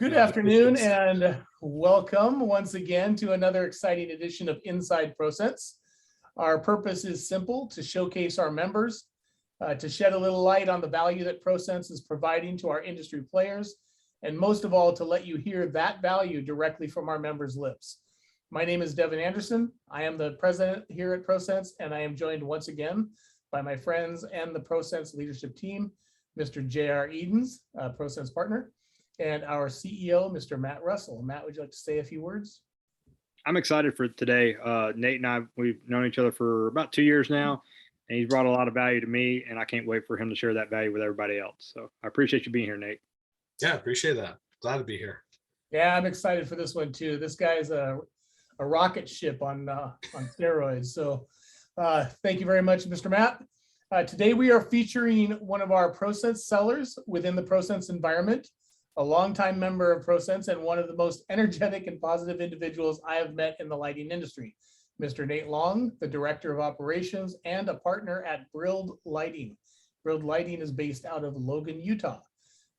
Good afternoon and welcome once again to another exciting edition of Inside ProCents. Our purpose is simple: to showcase our members, to shed a little light on the value that ProCents is providing to our industry players, and most of all, to let you hear that value directly from our members' lips. My name is Devin Anderson. I am the president here at ProCents, and I am joined once again by my friends and the ProCents leadership team, Mr. J.R. Edens, ProCents partner, and our CEO, Mr. Matt Russell. Matt, would you like to say a few words? I'm excited for today. Nate and I, we've known each other for about 2 years now, and he's brought a lot of value to me, and I can't wait for him to share that value with everybody else. So I appreciate you being here, Nate. Yeah, appreciate that. Glad to be here. Yeah, I'm excited for this one too. This guy's a rocket ship on steroids. So thank you very much, Mr. Matt. Today we are featuring one of our ProCents sellers within the ProCents environment, a longtime member of ProCents and one of the most energetic and positive individuals I have met in the lighting industry, Mr. Nate Long, the Director of Operations and a partner at Brilled Lighting. Brilled Lighting is based out of Logan, Utah.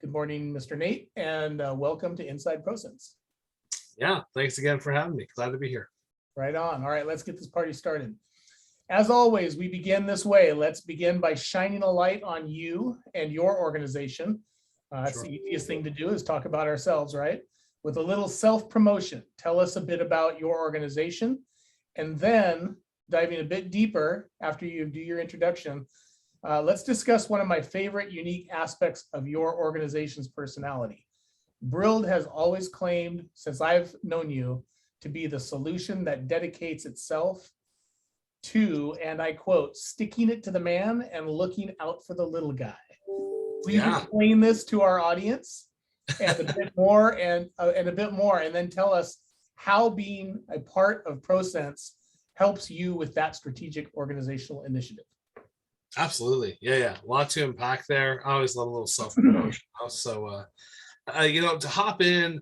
Good morning, Mr. Nate, and welcome to Inside ProCents. Yeah, thanks again for having me. Glad to be here. Right on. All right, let's get this party started. As always, we begin this way. Let's begin by shining a light on you and your organization. That's Sure. The easiest thing to do is talk about ourselves, right? With a little self-promotion, tell us a bit about your organization, and then diving a bit deeper after you do your introduction, let's discuss one of my favorite unique aspects of your organization's personality. Brilled has always claimed, since I've known you, to be the solution that dedicates itself to, and I quote, sticking it to the man and looking out for the little guy. Please explain this to our audience and a bit more, and a bit more, and then tell us how being a part of ProCents helps you with that strategic organizational initiative. Absolutely. Yeah. A lot to unpack there. I always love a little self-promotion. So, to hop in,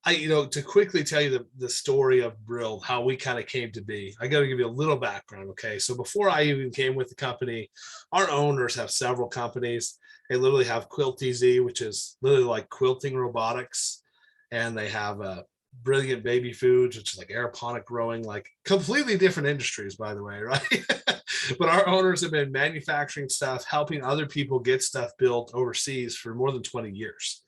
to quickly tell you the story of Brilled, how we kind of came to be, I got to give you a little background. Okay. So before I even came with the company, our owners have several companies. They literally have Quilt DZ, which is literally like quilting robotics. And they have Brilliant Baby Foods, which is like aeroponic growing, like completely different industries, by the way, right? But our owners have been manufacturing stuff, helping other people get stuff built overseas for more than 20 years.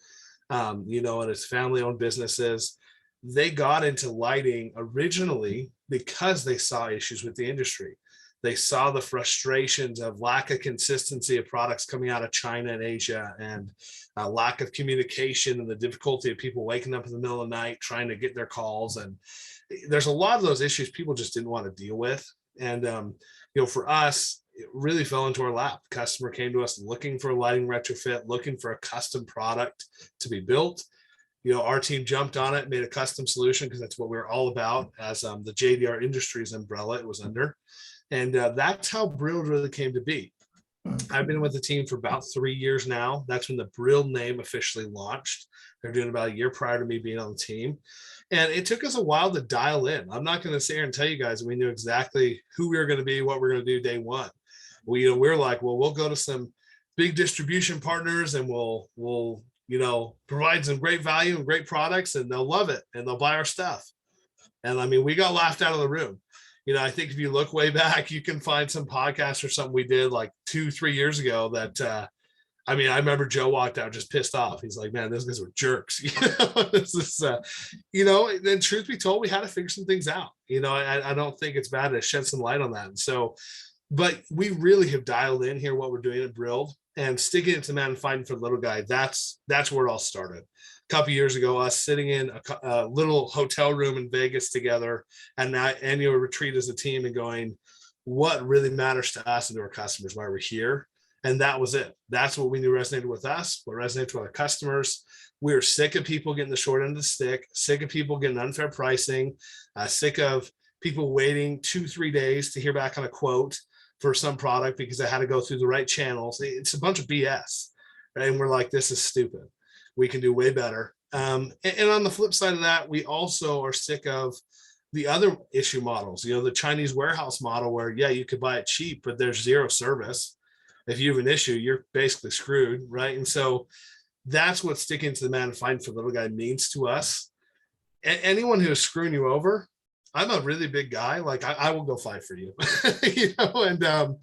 And it's family-owned businesses. They got into lighting originally because they saw issues with the industry. They saw the frustrations of lack of consistency of products coming out of China and Asia, and lack of communication, and the difficulty of people waking up in the middle of the night trying to get their calls. And there's a lot of those issues people just didn't want to deal with. And, for us, it really fell into our lap. The customer came to us looking for a lighting retrofit, looking for a custom product to be built. Our team jumped on it, made a custom solution, because that's what we're all about as the JDR Industries umbrella it was under. And that's how Brilled really came to be. I've been with the team for about 3 years now. That's when the Brilled name officially launched. They're doing about a year prior to me being on the team. And it took us a while to dial in. I'm not going to sit here and tell you guys we knew exactly who we were going to be, what we're going to do day one. We're like, well, we'll go to some big distribution partners and we'll provide some great value and great products, and they'll love it and they'll buy our stuff. And I mean, we got laughed out of the room. I think if you look way back, you can find some podcasts or something we did like 2-3 years ago that, I remember Joe walked out just pissed off. He's like, man, those guys were jerks. Then truth be told, we had to figure some things out. I don't think it's bad to shed some light on that. And so, but we really have dialed in here what we're doing at Brilled, and sticking it to the man and fighting for the little guy. That's where it all started. A couple of years ago, us sitting in a little hotel room in Vegas together and that annual retreat as a team, and going, what really matters to us and to our customers, why we're here. And that was it. That's what we knew resonated with us, what resonated with our customers. We were sick of people getting the short end of the stick, sick of people getting unfair pricing, sick of people waiting 2-3 days to hear back on a quote for some product because they had to go through the right channels. It's a bunch of BS. Right? And we're like, this is stupid. We can do way better. And on the flip side of that, we also are sick of the other issue models, the Chinese warehouse model where, yeah, you could buy it cheap, but there's zero service. If you have an issue, you're basically screwed, right? And so that's what sticking to the man and fighting for the little guy means to us. Anyone who is screwing you over, I'm a really big guy. Like I will go fight for you, you know, and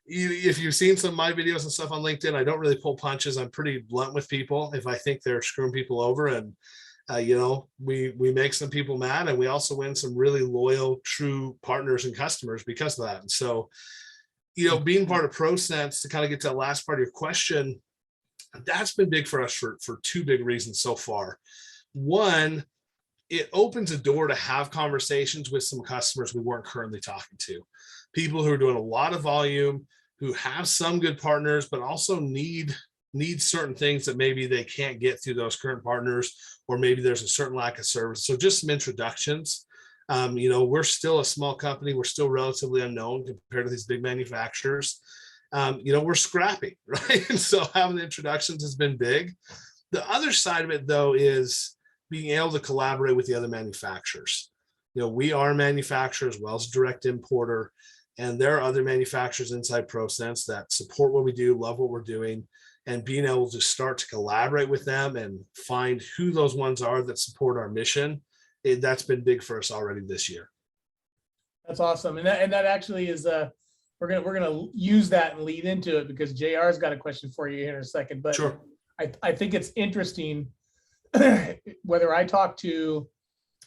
if you've seen some of my videos and stuff on LinkedIn, I don't really pull punches. I'm pretty blunt with people if I think they're screwing people over. And, you know, we make some people mad, and we also win some really loyal, true partners and customers because of that. And so, you know, being part of ProCents, to kind of get to that last part of your question, that's been big for us for two big reasons so far. One, it opens a door to have conversations with some customers we weren't currently talking to. People who are doing a lot of volume, who have some good partners, but also need certain things that maybe they can't get through those current partners, or maybe there's a certain lack of service. So just some introductions. You know, we're still a small company. We're still relatively unknown compared to these big manufacturers. You know, we're scrappy, right? And so having the introductions has been big. The other side of it, though, is being able to collaborate with the other manufacturers. You know, we are a manufacturer as well as a direct importer, and there are other manufacturers inside ProCents that support what we do, love what we're doing, and being able to start to collaborate with them and find who those ones are that support our mission. That's been big for us already this year. That's awesome. And that actually is we're gonna use that and lead into it, because JR's got a question for you here in a second. But Sure. I think it's interesting whether I talk to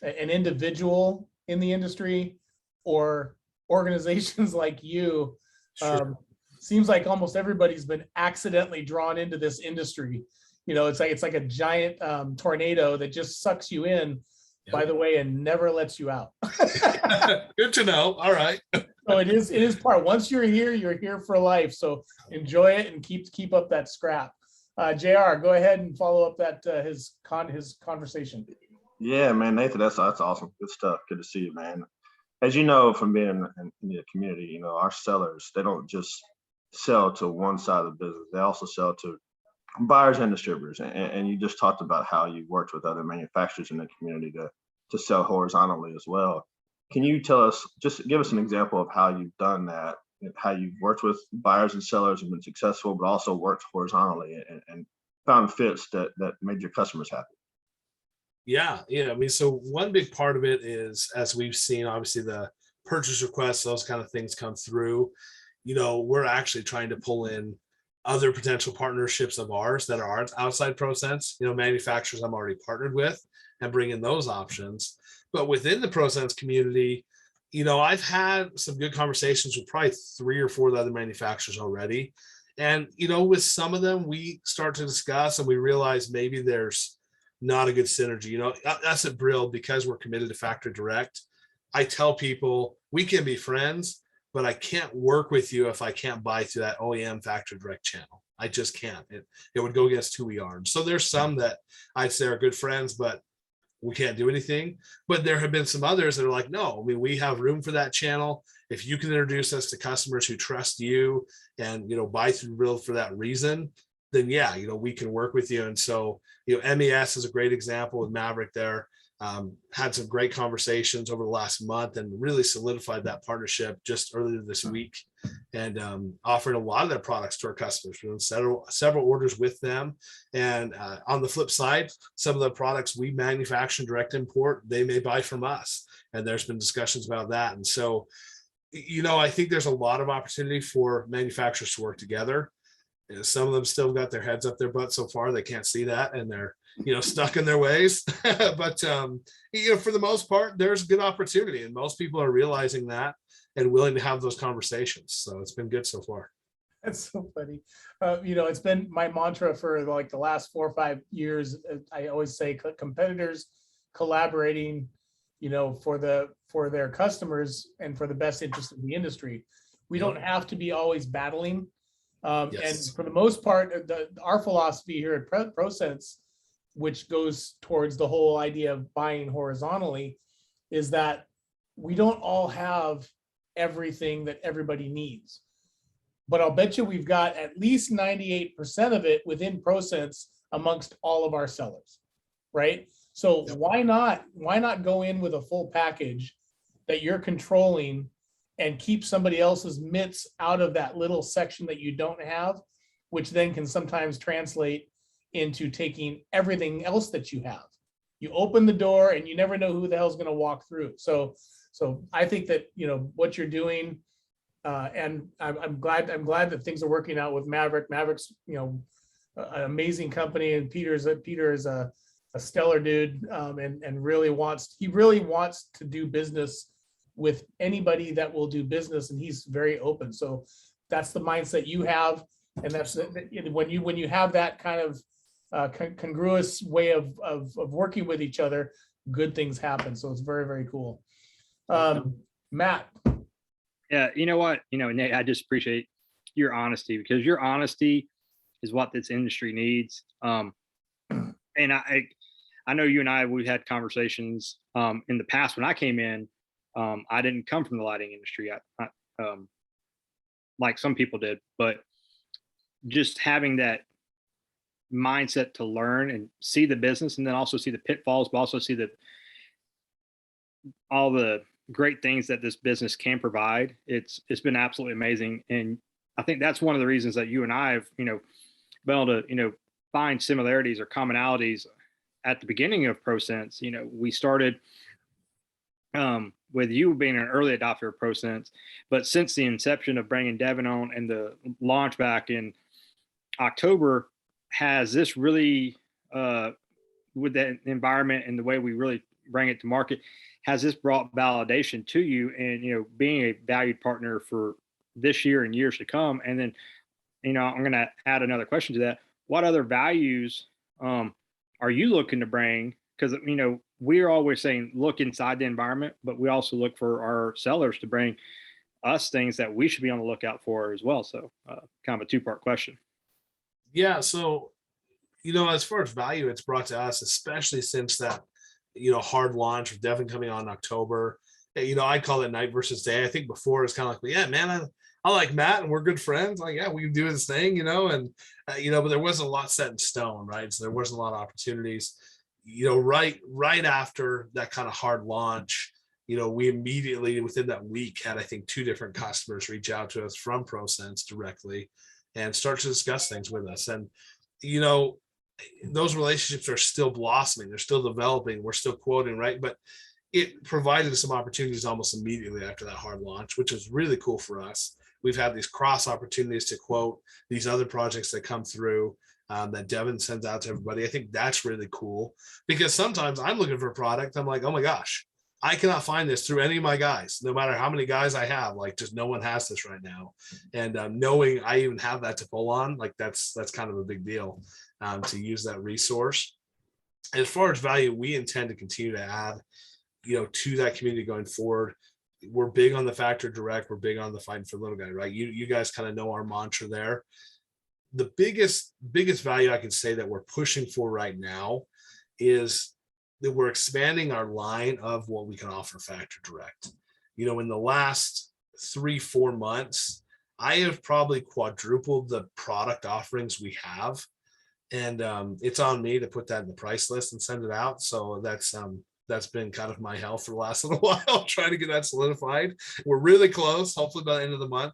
an individual in the industry or organizations like you. Sure. Seems like almost everybody's been accidentally drawn into this industry. You know, it's like a giant tornado that just sucks you in, by the way, and never lets you out. Good to know. All right. So it is part. Once you're here for life. So enjoy it and keep up that scrap. JR, go ahead and follow up that his conversation. Yeah, man, Nathan, that's awesome. Good stuff. Good to see you, man. As you know, from being in the community, you know, our sellers, they don't just sell to one side of the business. They also sell to buyers and distributors. And you just talked about how you worked with other manufacturers in the community to sell horizontally as well. Can you tell us, just give us an example of how you've done that, how you've worked with buyers and sellers and been successful, but also worked horizontally and found fits that made your customers happy? Yeah. I mean, so one big part of it is, as we've seen, obviously the purchase requests, those kind of things come through. You know, we're actually trying to pull in other potential partnerships of ours that are outside ProCents, you know, manufacturers I'm already partnered with, and bring in those options. But within the ProCents community, you know, I've had some good conversations with probably 3 or 4 other manufacturers already. And, you know, with some of them, we start to discuss and we realize maybe there's not a good synergy. You know, us at Brilled, because we're committed to factory direct, I tell people we can be friends, but I can't work with you if I can't buy through that OEM factory direct channel. I just can't. It would go against who we are. And so there's some that I'd say are good friends, but we can't do anything. But there have been some others that are like, no, I mean, we have room for that channel. If you can introduce us to customers who trust you and, you know, buy through Brilled for that reason, then yeah, you know, we can work with you. And so, you know, MES is a great example with Maverick there. Had some great conversations over the last month and really solidified that partnership just earlier this week, and offering a lot of their products to our customers. We're doing several orders with them. And on the flip side, some of the products we manufacture and direct import, they may buy from us. And there's been discussions about that. And so, you know, I think there's a lot of opportunity for manufacturers to work together. You know, some of them still got their heads up their butt so far. They can't see that, and they're, you know, stuck in their ways. But, you know, for the most part, there's good opportunity, and most people are realizing that and willing to have those conversations. So it's been good so far. That's so funny. You know, it's been my mantra for like the last 4 or 5 years. I always say competitors collaborating, you know, for their customers and for the best interest of the industry. We don't have to be always battling. Yes. And for the most part, our philosophy here at ProCents, which goes towards the whole idea of buying horizontally, is that we don't all have everything that everybody needs. But I'll bet you we've got at least 98% of it within ProCents amongst all of our sellers, right? So why not go in with a full package that you're controlling and keep somebody else's mitts out of that little section that you don't have, which then can sometimes translate into taking everything else that you have. You open the door and you never know who the hell's going to walk through. So I think that, you know, what you're doing, and I'm glad that things are working out with Maverick. Maverick's, you know, an amazing company, and Peter is a stellar dude, and really wants to do business with anybody that will do business, and he's very open. So that's the mindset you have, and that's when you have that kind of congruous way of working with each other, good things happen. So it's very, very cool. Matt. Yeah, you know what, Nate, I just appreciate your honesty, because your honesty is what this industry needs. And I know you and we've had conversations in the past. When I came in, I didn't come from the lighting industry, like some people did, but just having that mindset to learn and see the business, and then also see the pitfalls, but also see all the great things that this business can provide. It's been absolutely amazing. And I think that's one of the reasons that you and I have, been able to, find similarities or commonalities at the beginning of ProCents. We started with you being an early adopter of ProCents, but since the inception of bringing Devin on and the launch back in October, has this really, with that environment and the way we really bring it to market, has this brought validation to you and, being a valued partner for this year and years to come? And then, I'm going to add another question to that. What other values are you looking to bring? Because, we're always saying, look inside the environment, but we also look for our sellers to bring us things that we should be on the lookout for as well. So kind of a two-part question. Yeah. So, as far as value it's brought to us, especially since that, hard launch with Devin coming on in October, I call it night versus day. I think before it's kind of like, yeah, man, I like Matt and we're good friends. Like, yeah, we can do this thing, and, but there wasn't a lot set in stone, right? So there wasn't a lot of opportunities, right after that kind of hard launch. We immediately within that week had, I think, 2 different customers reach out to us from ProCents directly and start to discuss things with us. And, those relationships are still blossoming. They're still developing. We're still quoting, right? But it provided some opportunities almost immediately after that hard launch, which was really cool for us. We've had these cross opportunities to quote these other projects that come through that Devin sends out to everybody. I think that's really cool, because sometimes I'm looking for a product. I'm like, oh my gosh, I cannot find this through any of my guys, no matter how many guys I have. Like, just no one has this right now. And knowing I even have that to pull on, like that's kind of a big deal, to use that resource. As far as value, we intend to continue to add, to that community going forward. We're big on the factor direct. We're big on the fighting for little guy, right? You guys kind of know our mantra there. The biggest value I can say that we're pushing for right now is that we're expanding our line of what we can offer factor direct. In the last 3-4 months, I have probably quadrupled the product offerings we have. And it's on me to put that in the price list and send it out. So that's been kind of my hell for the last little while, trying to get that solidified. We're really close, hopefully by the end of the month.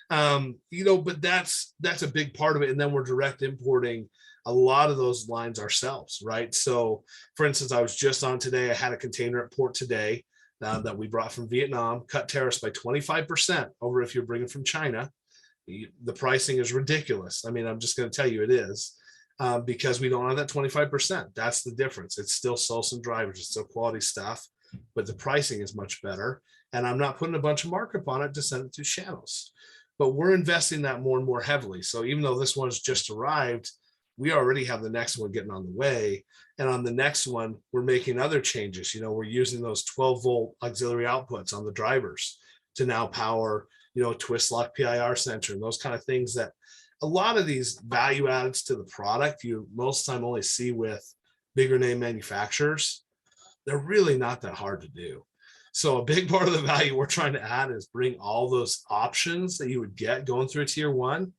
But that's a big part of it. And then we're direct importing a lot of those lines ourselves, right? So for instance, I was just on today, I had a container at port today that we brought from Vietnam, cut tariffs by 25% over if you're bringing from China. The pricing is ridiculous. I mean, I'm just going to tell you it is. Because we don't have that 25%. That's the difference. It's still Solson drivers, it's still quality stuff, but the pricing is much better. And I'm not putting a bunch of markup on it to send it to channels. But we're investing that more and more heavily. So even though this one's just arrived, we already have the next one getting on the way. And on the next one, we're making other changes. We're using those 12-volt auxiliary outputs on the drivers to now power, a twist lock PIR sensor and those kind of things that a lot of these value adds to the product you most of the time only see with bigger name manufacturers. They're really not that hard to do. So a big part of the value we're trying to add is bring all those options that you would get going through a tier 1,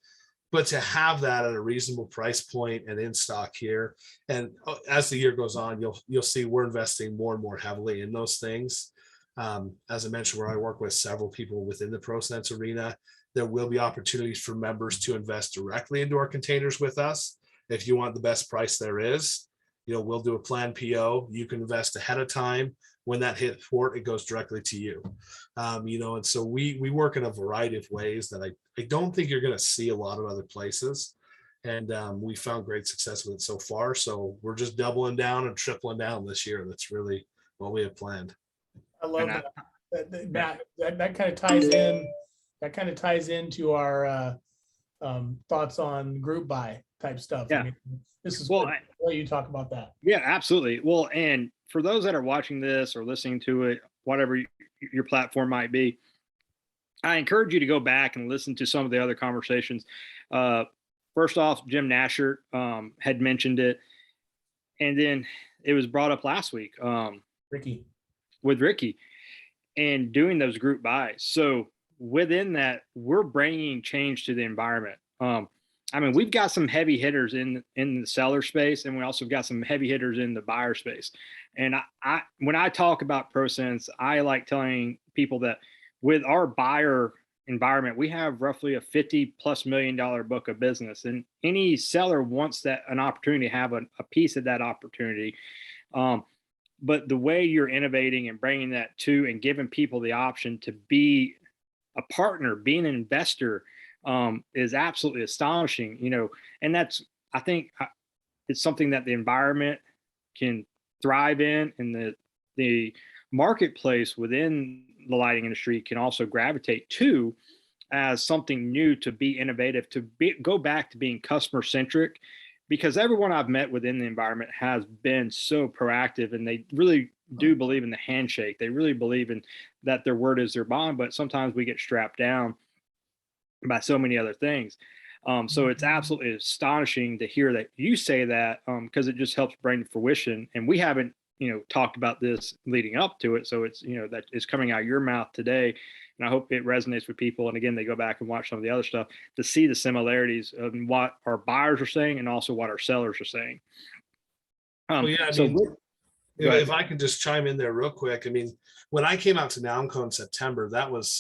but to have that at a reasonable price point and in stock here. And as the year goes on, you'll see we're investing more and more heavily in those things. As I mentioned, where I work with several people within the ProCents arena, there will be opportunities for members to invest directly into our containers with us If you want the best price there is, we'll do a planned PO. You can invest ahead of time. When that hits port, it goes directly to you. And so we work in a variety of ways that I don't think you're going to see a lot of other places. And we found great success with it so far. So we're just doubling down and tripling down this year. That's really what we have planned. I love that kind of ties in. That kind of ties into our thoughts on group buy type stuff. Yeah. I mean, this is Well, what you talk about that. Yeah, absolutely. Well, and for those that are watching this or listening to it, whatever your platform might be, I encourage you to go back and listen to some of the other conversations. First off, Jim Nasher had mentioned it, and then it was brought up last week with Ricky and doing those group buys. So within that, we're bringing change to the environment. I mean, we've got some heavy hitters in the seller space, and we also got some heavy hitters in the buyer space. And I when I talk about ProCents, I like telling people that with our buyer environment, we have roughly a $50+ million book of business, and any seller wants an opportunity to have a piece of that opportunity. But the way you're innovating and bringing that to and giving people the option to be a partner, being an investor, is absolutely astonishing, and I think it's something that the environment can thrive in, and the marketplace within the lighting industry can also gravitate to as something new, to be innovative, go back to being customer centric, because everyone I've met within the environment has been so proactive, and they really do believe in the handshake. They really believe in that their word is their bond, but sometimes we get strapped down by so many other things. So it's absolutely astonishing to hear that you say that, because it just helps bring to fruition. And we haven't, talked about this leading up to it. So it's, that is coming out of your mouth today. And I hope it resonates with people. And again, they go back and watch some of the other stuff to see the similarities of what our buyers are saying and also what our sellers are saying. If I can just chime in there real quick. I mean, when I came out to NAMCO in September,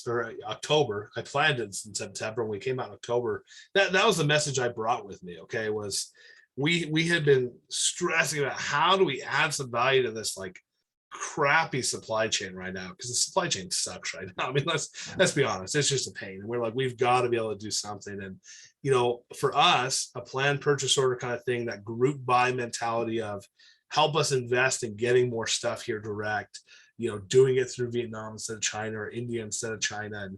or October, I planned it in September. When we came out in October, that was the message I brought with me. Okay, was we had been stressing about how do we add some value to this like crappy supply chain right now, because the supply chain sucks right now. I mean, let's be honest, it's just a pain. And we're like, we've got to be able to do something. And for us, a planned purchase order kind of thing, that group buy mentality of help us invest in getting more stuff here direct, doing it through Vietnam instead of China, or India instead of China. And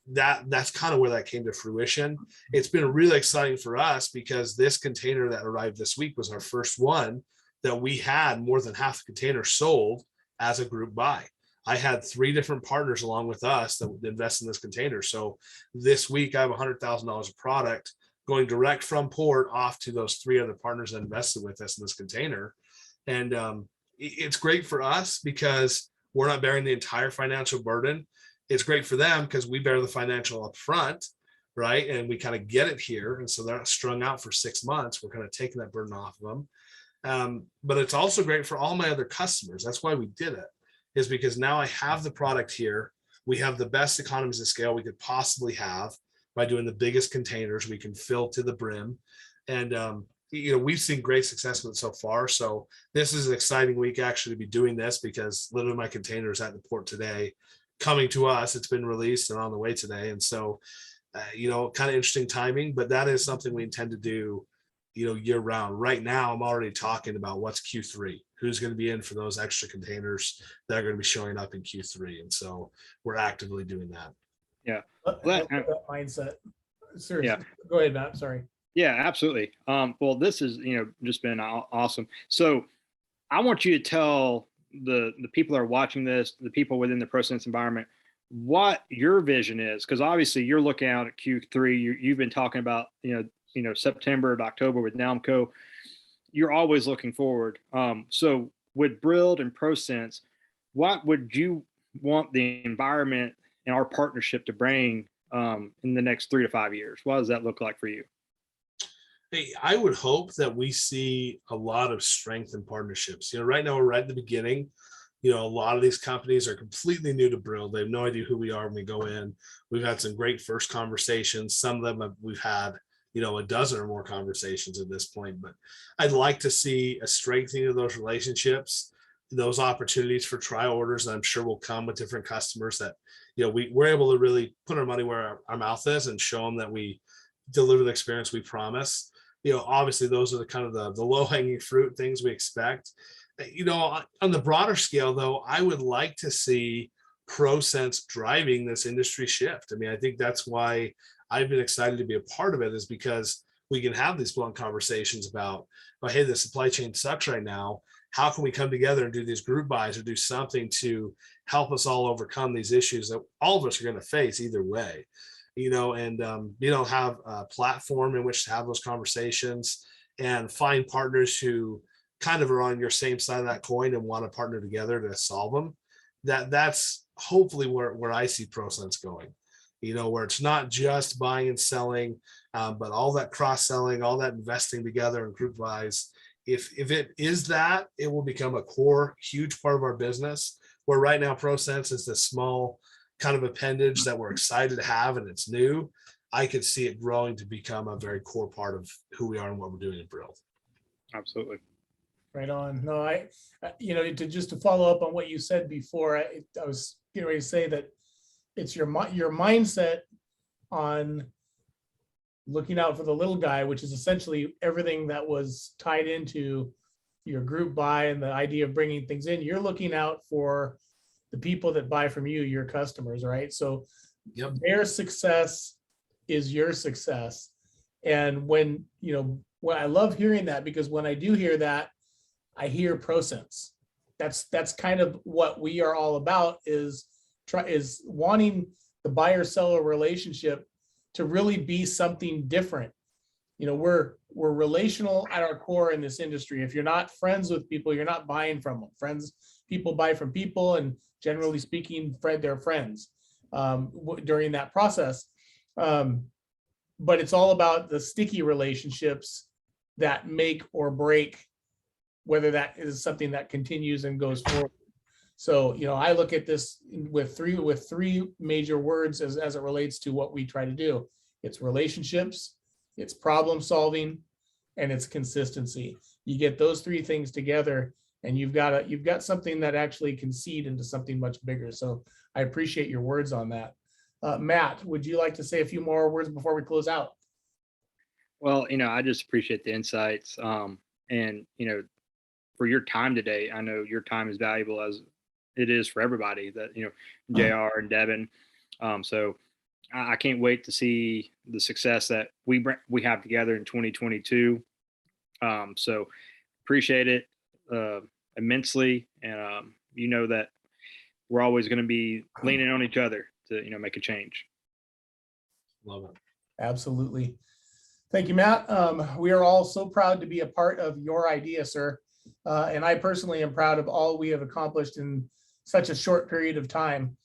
that's kind of where that came to fruition. It's been really exciting for us, because this container that arrived this week was our first one that we had more than half the container sold as a group buy. I had 3 different partners along with us that would invest in this container. So this week I have $100,000 of product going direct from port off to those 3 other partners that invested with us in this container. And it's great for us because we're not bearing the entire financial burden. It's great for them because we bear the financial up front, right? And we kind of get it here. And so they're not strung out for 6 months. We're kind of taking that burden off of them. But it's also great for all my other customers. That's why we did it, is because now I have the product here. We have the best economies of scale we could possibly have by doing the biggest containers we can fill to the brim. And, we've seen great success with it so far. So this is an exciting week actually to be doing this, because literally my container is at the port today, coming to us. It's been released and on the way today. And so, kind of interesting timing, but that is something we intend to do, year round. Right now, I'm already talking about what's Q3, who's going to be in for those extra containers that are going to be showing up in Q3. And so we're actively doing that. Yeah. That mindset. Seriously. Yeah. Go ahead, Matt. Sorry. Yeah, absolutely. Well, this is, just been awesome. So I want you to tell the people that are watching this, the people within the ProCents environment, what your vision is, because obviously you're looking out at Q3. You've been talking about, September to October with NAMCO. You're always looking forward. So with Brilled and ProCents, what would you want the environment and our partnership to bring in the next 3 to 5 years? What does that look like for you? Hey, I would hope that we see a lot of strength in partnerships. Right now we're right at the beginning. A lot of these companies are completely new to Brill. They have no idea who we are when we go in. We've had some great first conversations. Some of them we've had a dozen or more conversations at this point. But I'd like to see a strengthening of those relationships, those opportunities for trial orders that I'm sure will come with different customers that, we're able to really put our money where our mouth is and show them that we deliver the experience we promise. Obviously those are the kind of the low hanging fruit things we expect. On the broader scale though, I would like to see ProCents driving this industry shift. I mean, I think that's why I've been excited to be a part of it, is because we can have these blunt conversations about, hey, the supply chain sucks right now. How can we come together and do these group buys or do something to help us all overcome these issues that all of us are going to face either way, and have a platform in which to have those conversations and find partners who kind of are on your same side of that coin and want to partner together to solve them. That's hopefully where I see ProCents going, where it's not just buying and selling, but all that cross-selling, all that investing together in group buys. If it is that, it will become a core, huge part of our business, where right now ProCents is this small kind of appendage that we're excited to have and it's new. I could see it growing to become a very core part of who we are and what we're doing at Brilled. Absolutely. Right on. No, to follow up on what you said before, I was getting ready to say that it's your mindset on looking out for the little guy, which is essentially everything that was tied into your group buy and the idea of bringing things in. You're looking out for the people that buy from you, your customers, right? So their success is your success. And when I love hearing that, because when I do hear that, I hear ProCents. That's kind of what we are all about, is wanting the buyer-seller relationship to really be something different. We're relational at our core in this industry. If you're not friends with people, you're not buying from them. People buy from people, and generally speaking, they're friends during that process. But it's all about the sticky relationships that make or break whether that is something that continues and goes forward. So, I look at this with three major words as it relates to what we try to do. It's relationships, it's problem solving, and it's consistency. You get those three things together, and you've got something that actually can seed into something much bigger. So I appreciate your words on that. Matt, would you like to say a few more words before we close out? Well, I just appreciate the insights, and for your time today. I know your time is valuable, as it is for everybody, that JR and Devin. So I can't wait to see the success that we have together in 2022. So appreciate it immensely, and that we're always going to be leaning on each other to make a change. Love it. Absolutely. Thank you, Matt. We are all so proud to be a part of your idea, sir. And I personally am proud of all we have accomplished in such a short period of time.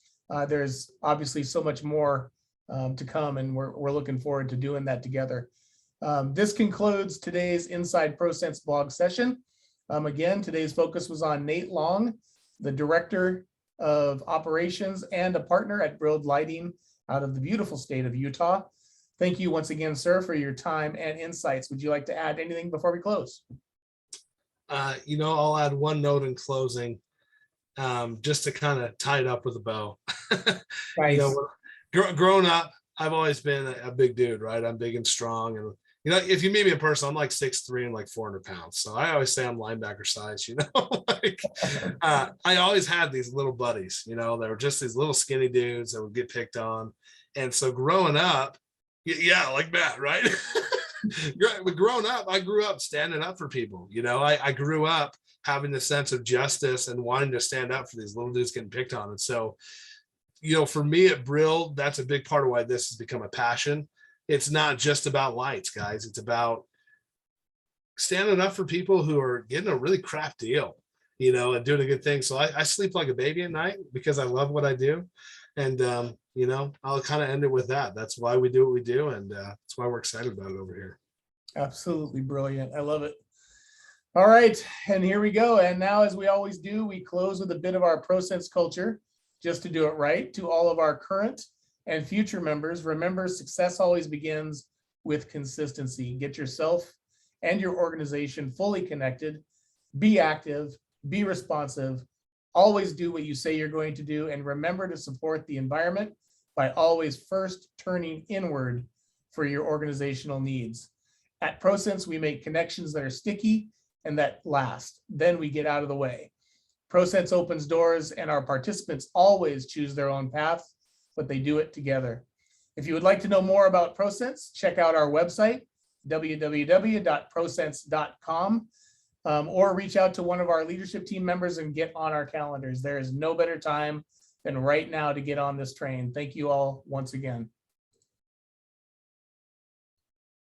There's obviously so much more to come, and we're looking forward to doing that together. This concludes today's Inside ProCents blog session. Again, today's focus was on Nate Long, the Director of Operations and a partner at Brilled Lighting out of the beautiful state of Utah. Thank you once again, sir, for your time and insights. Would you like to add anything before we close? I'll add one note in closing, just to kind of tie it up with a bow. Nice. Growing up, I've always been a big dude, right? I'm big and strong, and if you meet me in person, I'm like 6'3" and like 400 pounds. So I always say I'm linebacker size. I always had these little buddies. They were just these little skinny dudes that would get picked on, and so growing up, yeah, like Matt, right? But growing up, I grew up standing up for people. I grew up having the sense of justice and wanting to stand up for these little dudes getting picked on. And so, for me at Brill, that's a big part of why this has become a passion. It's not just about lights, guys. It's about standing up for people who are getting a really crap deal, and doing a good thing. So I sleep like a baby at night because I love what I do. And, I'll kind of end it with that. That's why we do what we do. And that's why we're excited about it over here. Absolutely brilliant. I love it. All right. And here we go. And now, as we always do, we close with a bit of our ProCents culture, just to do it right. To all of our current and future members, remember, success always begins with consistency. Get yourself and your organization fully connected, be active, be responsive, always do what you say you're going to do, and remember to support the environment by always first turning inward for your organizational needs. At ProCents, we make connections that are sticky and that last. Then we get out of the way. ProCents opens doors, and our participants always choose their own path, but they do it together. If you would like to know more about ProCents, check out our website, www.procents.com, or reach out to one of our leadership team members and get on our calendars. There is no better time than right now to get on this train. Thank you all once again.